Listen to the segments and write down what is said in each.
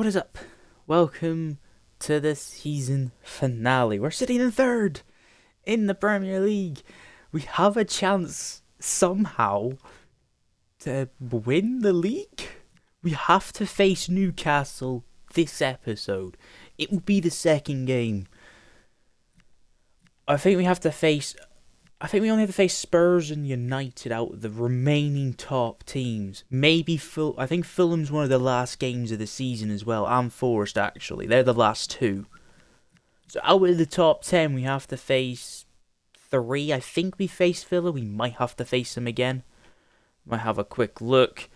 What is up? Welcome to the season finale. We're sitting in third in the Premier League. We have a chance somehow to win the league. We have to face Newcastle this episode. It will be the second game. I think we only have to face Spurs and United out of the remaining top teams. Maybe I think Fulham's one of the last games of the season as well. And Forest, actually. They're the last two. So out of the top 10, we have to face 3. I think we faced Villa. We might have to face them again. Might have a quick look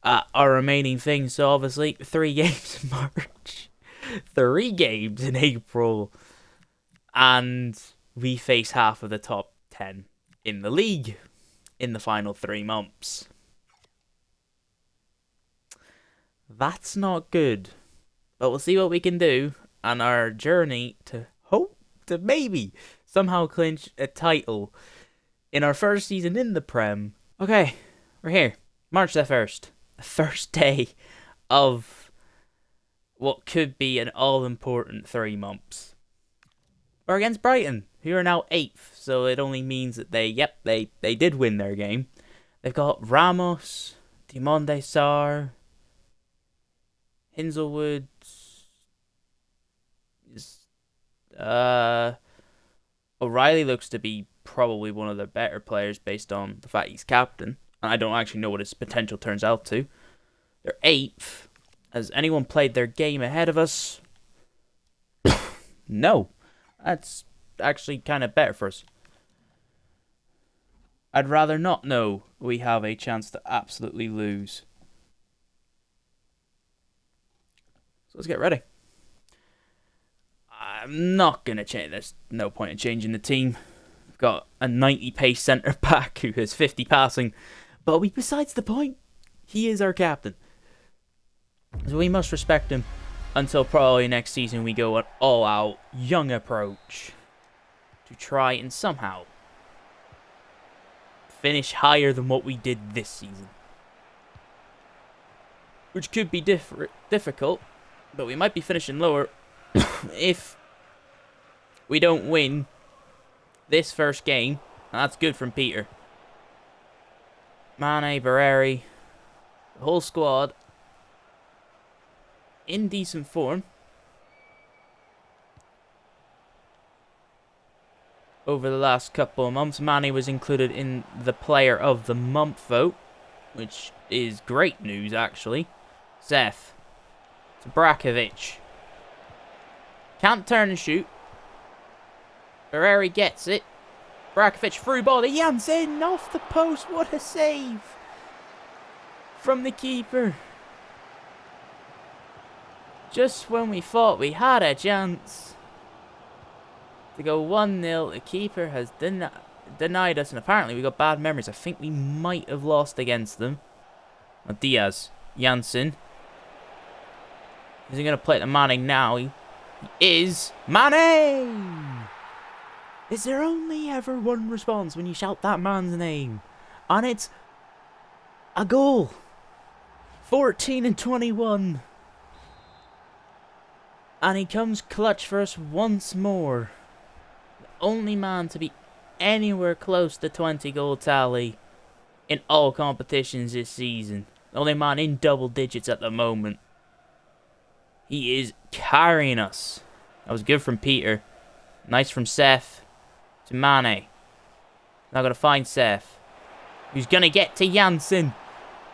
at our remaining things. So obviously, 3 games in March. 3 games in April. And we face half of the top 10 in the league in the final 3 months. That's not good. But we'll see what we can do on our journey to hope to maybe somehow clinch a title in our first season in the Prem. Okay, we're here. March the 1st. The first day of what could be an all-important 3 months. We're against Brighton, who are now 8th, so it only means that they did win their game. They've got Ramos, Dimonde Sarr, Hinzelwood, O'Reilly looks to be probably one of the better players based on the fact he's captain. And I don't actually know what his potential turns out to. They're 8th. Has anyone played their game ahead of us? No. That's actually kind of better for us. I'd rather not know we have a chance to absolutely lose. So let's get ready. I'm not going to change. There's no point in changing the team. We've got a 90 pace centre back who has 50 passing. But besides the point, he is our captain. So we must respect him until probably next season we go an all-out young approach to try and somehow finish higher than what we did this season. Which could be difficult, but we might be finishing lower if we don't win this first game. And that's good from Peter. Mane, Bareri, the whole squad in decent form. Over the last couple of months, Mane was included in the Player of the Month vote, which is great news, actually. Seth to Brakovic. Can't turn and shoot. Bareri gets it. Brakovic through ball to Janssen, off the post. What a save from the keeper. Just when we thought we had a chance to go 1-0, the keeper has denied us, and apparently we got bad memories. I think we might have lost against them. Diaz, Janssen. Is he going to play to Manning now? He is. Manning! Is there only ever one response when you shout that man's name? And it's a goal. 14-21. And he comes clutch for us once more. The only man to be anywhere close to 20 goal tally in all competitions this season. The only man in double digits at the moment. He is carrying us. That was good from Peter. Nice from Seth to Mane. Now got to find Seth, who's going to get to Janssen.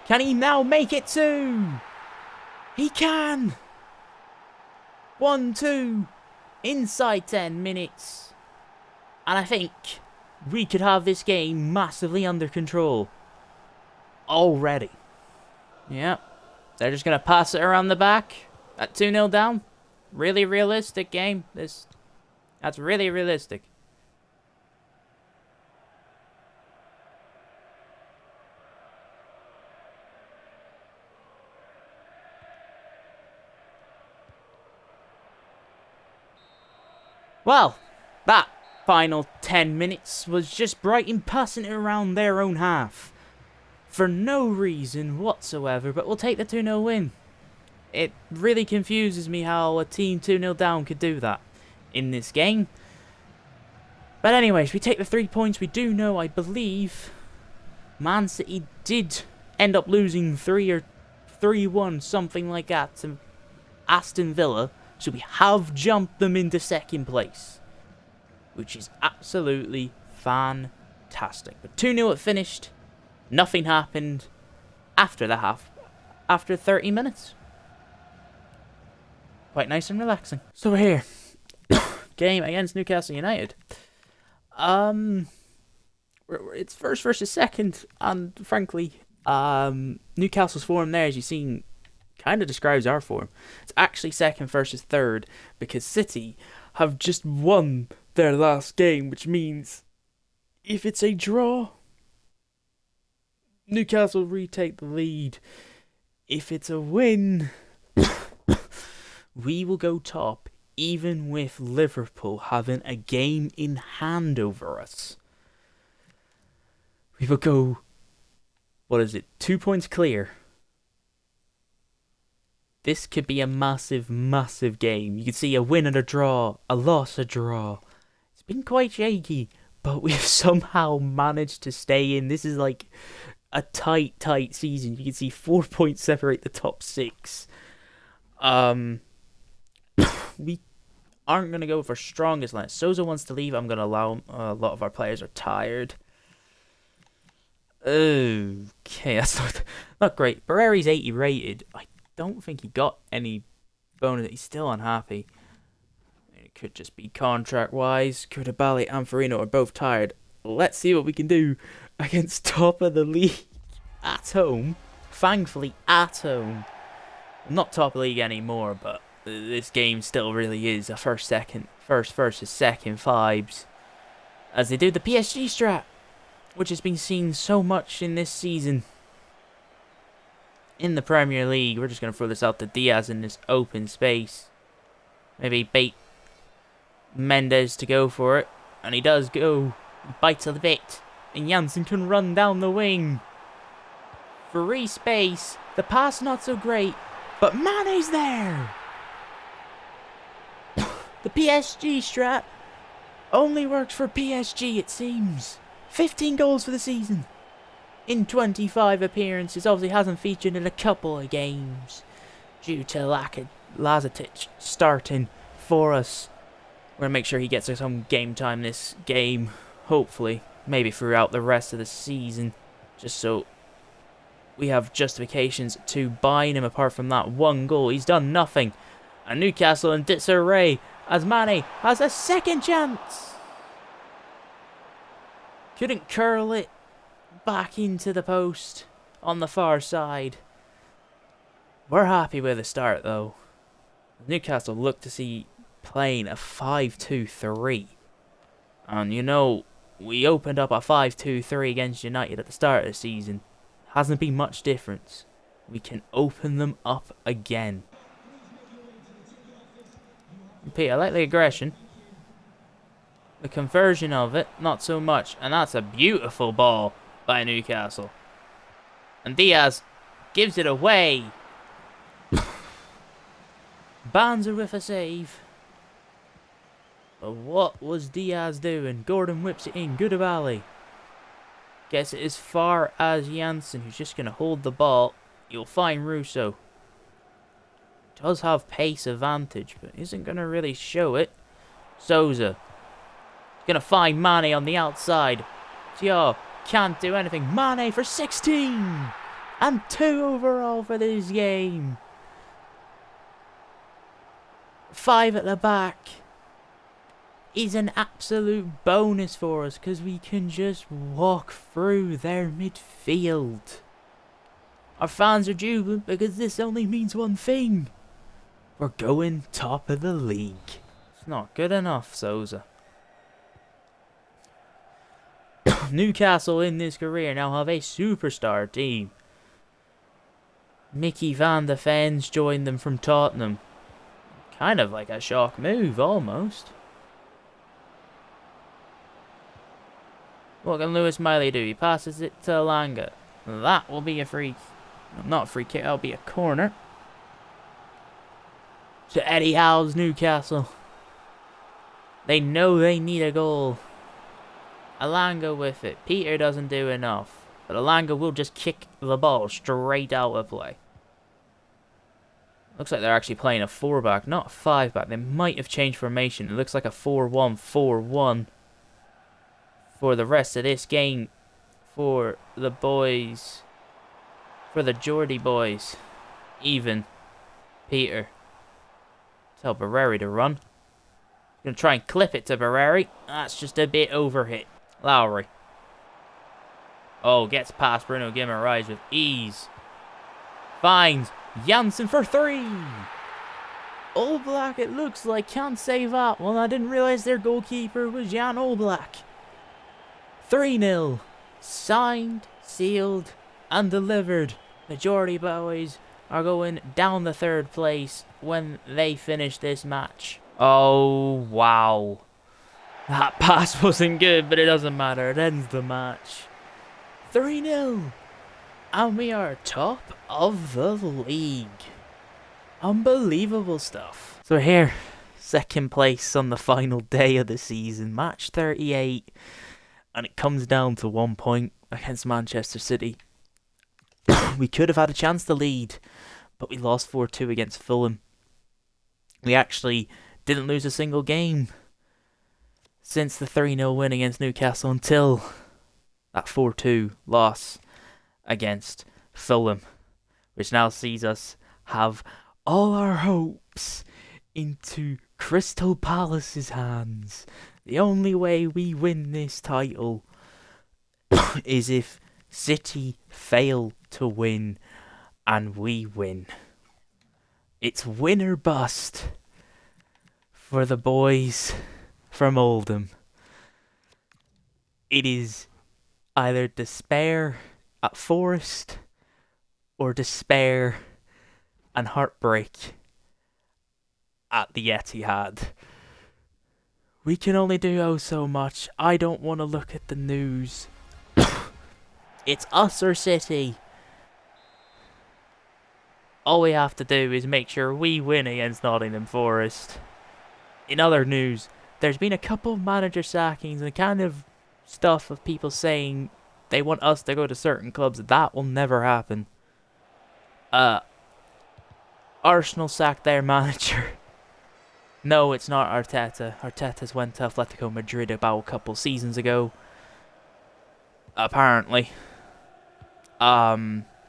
Can he now make it 2? He can! 1-2 inside 10 minutes. And I think we could have this game massively under control already. Yep. They're just going to pass it around the back at 2-0 down. Really realistic game. That's really realistic. Well, that final 10 minutes was just Brighton passing it around their own half. For no reason whatsoever, but we'll take the 2-0 win. It really confuses me how a team 2-0 down could do that in this game. But anyways, we take the 3 points. We do know, I believe, Man City did end up losing 3 or 3-1, something like that, to Aston Villa. So we have jumped them into second place, which is absolutely fantastic. But 2-0 it finished. Nothing happened after the half, after 30 minutes. Quite nice and relaxing. So we're here. Game against Newcastle United. It's first versus second, and frankly, Newcastle's form there, as you've seen, kind of describes our form. It's actually second versus third, because City have just won their last game, which means if it's a draw, Newcastle retake the lead. If it's a win, we will go top, even with Liverpool having a game in hand over us. We will go, 2 points clear. This could be a massive, massive game. You can see a win and a draw, a loss, a draw. It's been quite shaky, but we've somehow managed to stay in. This is like a tight season. You can see 4 points separate the top 6. We aren't going to go for strongest line. Sousa wants to leave. I'm going to allow him. A lot of our players are tired. Okay, that's not great. Barreri's 80 rated. I don't think he got any bonus. He's still unhappy. It could just be contract-wise. Koulibaly and Farino are both tired. Let's see what we can do against top of the league at home. Thankfully, at home. Not top of the league anymore, but this game still really is a first versus second vibes. As they do the PSG strat, which has been seen so much in this season in the Premier League. We're just going to throw this out to Diaz in this open space. Maybe bait Mendes to go for it. And he does go. He bites a bit. And Janssen can run down the wing. Free space. The pass not so great. But Mane's there. The PSG strat only works for PSG, it seems. 15 goals for the season. In 25 appearances. Obviously hasn't featured in a couple of games due to Lazetic starting for us. We're going to make sure he gets some game time this game. Hopefully. Maybe throughout the rest of the season. Just so we have justifications to buying him apart from that one goal. He's done nothing. And Newcastle in disarray as Mane has a second chance. Couldn't curl it back into the post on the far side. We're happy with the start though. Newcastle look to see playing a 5-2-3. And you know, we opened up a 5-2-3 against United at the start of the season. Hasn't been much difference. We can open them up again. Pete, I like the aggression. The conversion of it, not so much. And that's a beautiful ball by Newcastle. And Diaz gives it away. Banza with a save. But what was Diaz doing? Gordon whips it in. Koulibaly gets it as far as Janssen, who's just going to hold the ball. You'll find Russo. Does have pace advantage, but isn't going to really show it. Sousa. Going to find Mane on the outside. Thiago can't do anything. Mane for 16. And 2 overall for this game. 5 at the back is an absolute bonus for us because we can just walk through their midfield. Our fans are jubilant because this only means one thing. We're going top of the league. It's not good enough, Sousa. Newcastle in this career now have a superstar team. Mickey van de Ven's joined them from Tottenham. Kind of like a shock move, almost. What can Lewis Miley do? He passes it to Elanga. That will be a free... Not a free kick, that'll be a corner. to Eddie Howe's Newcastle. They know they need a goal. Alanga with it. Peter doesn't do enough. But Alanga will just kick the ball straight out of play. Looks like they're actually playing a 4-back, not a 5-back. They might have changed formation. It looks like a 4-1-4-1 for the rest of this game for the boys. For the Geordie boys. Even. Peter. Tell Barreri to run. Gonna try and clip it to Barreri. That's just a bit overhit. Lowry. Oh, gets past Bruno Guimaraes with ease. Finds Janssen for 3. Oblak, it looks like, can't save that. Well, I didn't realise their goalkeeper was Jan Oblak. 3-0. Signed, sealed, and delivered. The Geordie boys are going down the 3rd place when they finish this match. Oh, wow. That pass wasn't good, but it doesn't matter. It ends the match. 3-0. And we are top of the league. Unbelievable stuff. So we're here, 2nd place on the final day of the season. Match 38. And it comes down to 1 point against Manchester City. We could have had a chance to lead, but we lost 4-2 against Fulham. We actually didn't lose a single game since the 3-0 win against Newcastle until that 4-2 loss against Fulham, which now sees us have all our hopes into Crystal Palace's hands. The only way we win this title is if City fail to win and we win. It's win or bust for the boys from Oldham. It is either despair at Forest or despair and heartbreak at the Etihad. We can only do oh so much. I don't want to look at the news. It's us or City. All we have to do is make sure we win against Nottingham Forest. In other news, there's been a couple of manager sackings and kind of stuff of people saying they want us to go to certain clubs. That will never happen. Arsenal sacked their manager. No, it's not Arteta. Arteta's went to Atletico Madrid about a couple seasons ago. Apparently.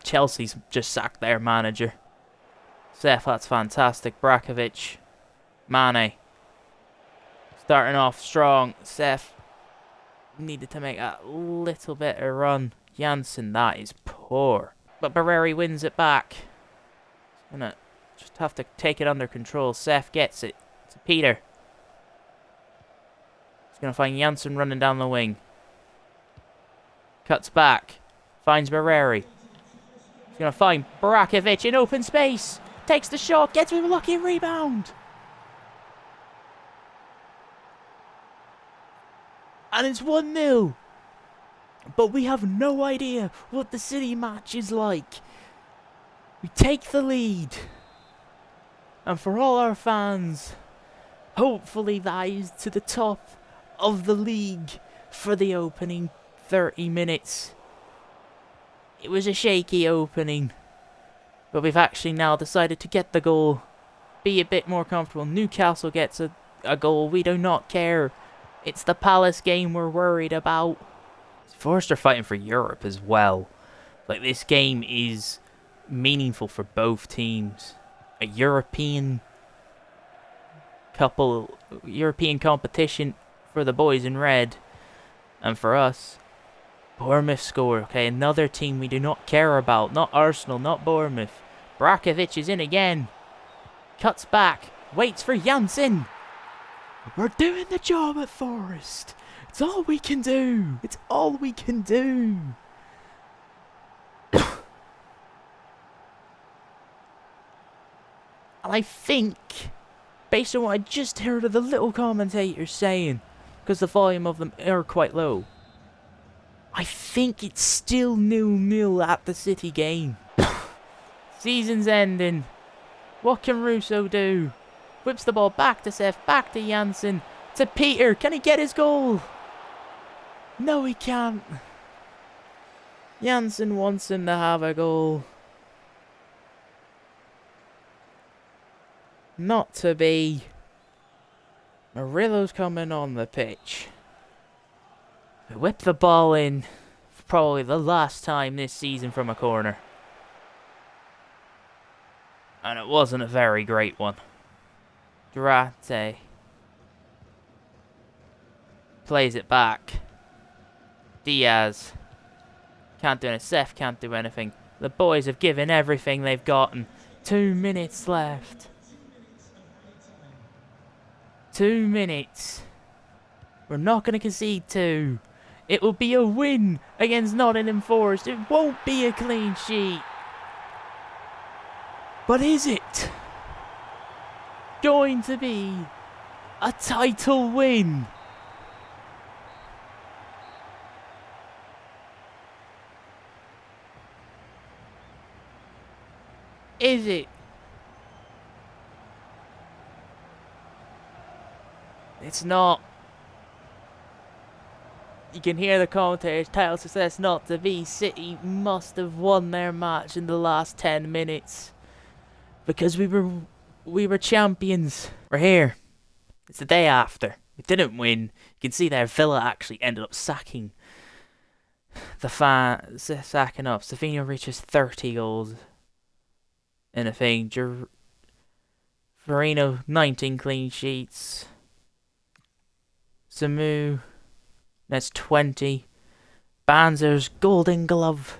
Chelsea's just sacked their manager. Seth, that's fantastic. Brakovic. Mane. Starting off strong. Seth needed to make a little bit of run. Janssen, that is poor. But Barreri wins it back. He's gonna just have to take it under control. Seth gets it to Peter. He's gonna find Janssen running down the wing. Cuts back. Finds Barreri. He's gonna find Brakovic in open space. Takes the shot. Gets with a lucky rebound. And it's 1-0. But we have no idea what the City match is like. We take the lead. And for all our fans, hopefully that is to the top of the league for the opening 30 minutes. It was a shaky opening. But we've actually now decided to get the goal. Be a bit more comfortable. Newcastle gets a goal. We do not care. It's the Palace game we're worried about. Forest are fighting for Europe as well. Like, this game is meaningful for both teams. A European competition for the boys in red. And for us, Bournemouth score. Okay, another team we do not care about. Not Arsenal, not Bournemouth. Brakovic is in again. Cuts back. Waits for Janssen. We're doing the job at Forest. It's all we can do. It's all we can do. And I think, based on what I just heard of the little commentators saying, because the volume of them are quite low, I think it's still 0-0 at the City game. Season's ending. What can Russo do? Whips the ball back to Seth, back to Janssen, to Peter. Can he get his goal? No, he can't. Janssen wants him to have a goal. Not to be. Murillo's coming on the pitch. Whip the ball in for probably the last time this season from a corner. And it wasn't a very great one. Durate plays it back. Diaz can't do anything. Seth can't do anything. The boys have given everything they've gotten. 2 minutes left. 2 minutes. We're not going to concede 2. It will be a win against Nottingham Forest. It won't be a clean sheet. But is it going to be a title win? Is it? It's not. You can hear the commentators. Title success not to be. City must have won their match in the last 10 minutes. Because we were champions. We're here. It's the day after. We didn't win. You can see there Villa actually ended up sacking sacking up. Stefano reaches 30 goals in a thing. Farino 19 clean sheets. Samu, that's 20. Banzer's golden glove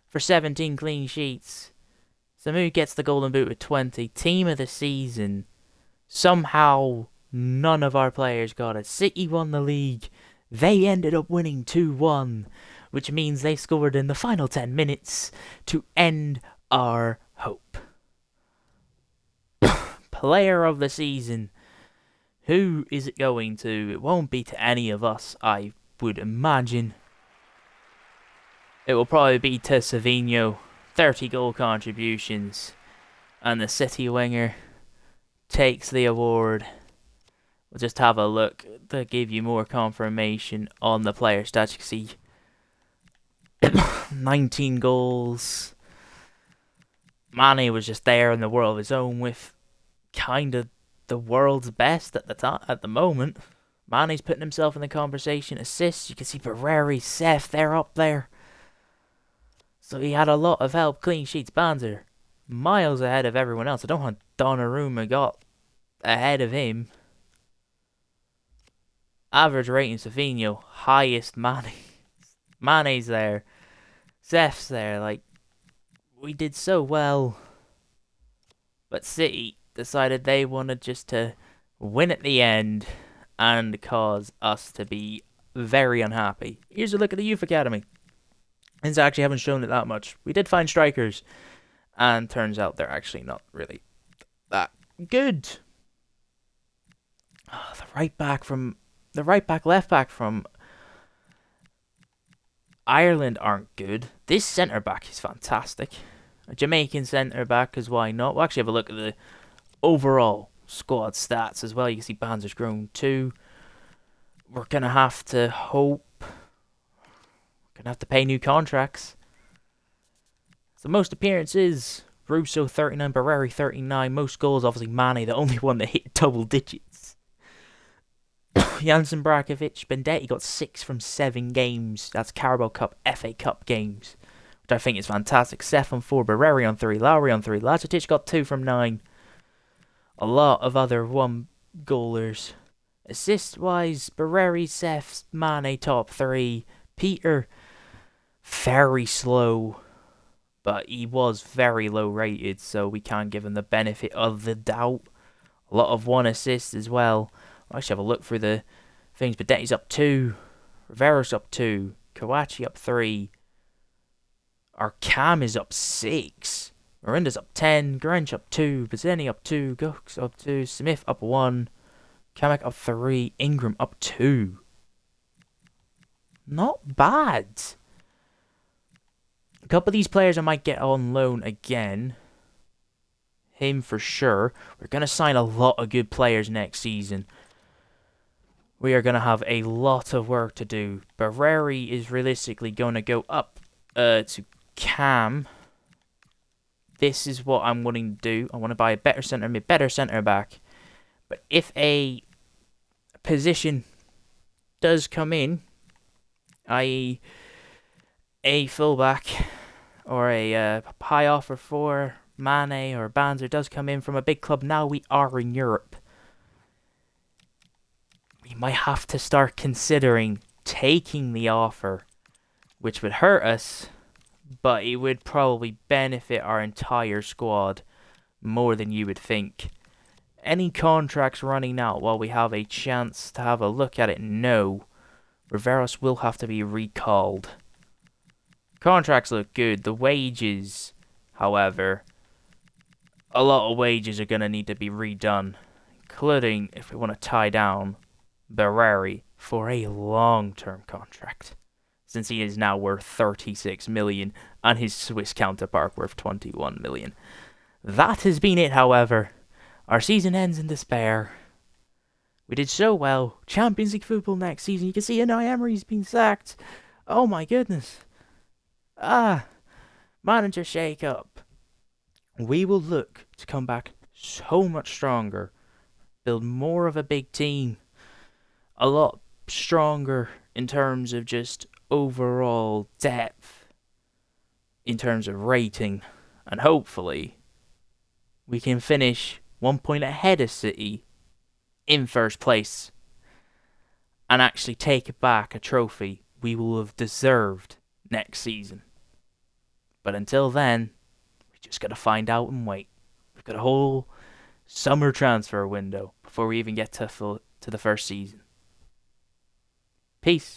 for 17 clean sheets. Samu gets the golden boot with 20. Team of the season. Somehow, none of our players got it. City won the league. They ended up winning 2-1, which means they scored in the final 10 minutes to end our hope. Player of the season. Who is it going to? It won't be to any of us, I would imagine. It will probably be to Savinho. 30 goal contributions. And the City winger takes the award. We'll just have a look to give you more confirmation on the player stats. You can see 19 goals. Mane was just there in the world of his own with kind of the world's best at the moment. Mane's putting himself in the conversation. Assists, you can see Barreri, Seth, they're up there. So he had a lot of help. Clean sheets, Banzer miles ahead of everyone else. I don't know how Donnarumma got ahead of him. Average rating, Savinho, highest Mane. Mane's there. Seth's there. Like, we did so well. But City decided they wanted just to win at the end and cause us to be very unhappy. Here's a look at the Youth Academy. Things actually haven't shown it that much. We did find strikers, and turns out they're actually not really that good. Oh, the right back, left back from Ireland aren't good. This centre back is fantastic. A Jamaican centre back, because why not? We'll actually have a look at the overall squad stats as well. You can see Banzer's grown 2. We're going to have to hope. We're going to have to pay new contracts. So most appearances, Russo 39, Barreri 39. Most goals, obviously Mane, the only one that hit double digits. Janssen, Brakovic, Bendetti got 6 from 7 games. That's Carabao Cup, FA Cup games, which I think is fantastic. Seth on 4, Barreri on 3, Lowry on 3. Lacetic got 2 from 9. A lot of other 1-goalers. Assist-wise, Barreri, Seth, Mane top 3. Peter, very slow, but he was very low rated, so we can't give him the benefit of the doubt. A lot of 1 assist as well. I'll actually have a look through the things. Bedetti's up 2. Rivera's up 2. Kawachi up 3. Our Cam is up 6. Miranda's up 10. Grange up 2. Bazzeni up 2. Gooks up 2. Smith up 1. Kamek up 3. Ingram up 2. Not bad. A couple of these players I might get on loan again. him for sure. We're going to sign a lot of good players next season. We are going to have a lot of work to do. Barreri is realistically going to go up to Cam. This is what I'm wanting to do. I want to buy a better centre mid, better centre back. But if a position does come in, i.e. a fullback or a high offer for Mane or Banzer does come in from a big club, now we are in Europe, we might have to start considering taking the offer, which would hurt us, but it would probably benefit our entire squad more than you would think. Any contracts running out while we have a chance to have a look at it? No. Riveros will have to be recalled. Contracts look good. The wages, however, a lot of wages are going to need to be redone, including if we want to tie down Barreri for a long-term contract, since he is now worth 36 million and his Swiss counterpart worth 21 million. That has been it, however. Our season ends in despair. We did so well. Champions League football next season. You can see Unai Emery's been sacked. Oh my goodness. Manager shake-up. We will look to come back so much stronger. Build more of a big team. A lot stronger in terms of just overall depth. In terms of rating. And hopefully we can finish 1 point ahead of City in first place and actually take back a trophy we will have deserved next season. But until then, we just got to find out and wait. We've got a whole summer transfer window before we even get to the first season. Peace.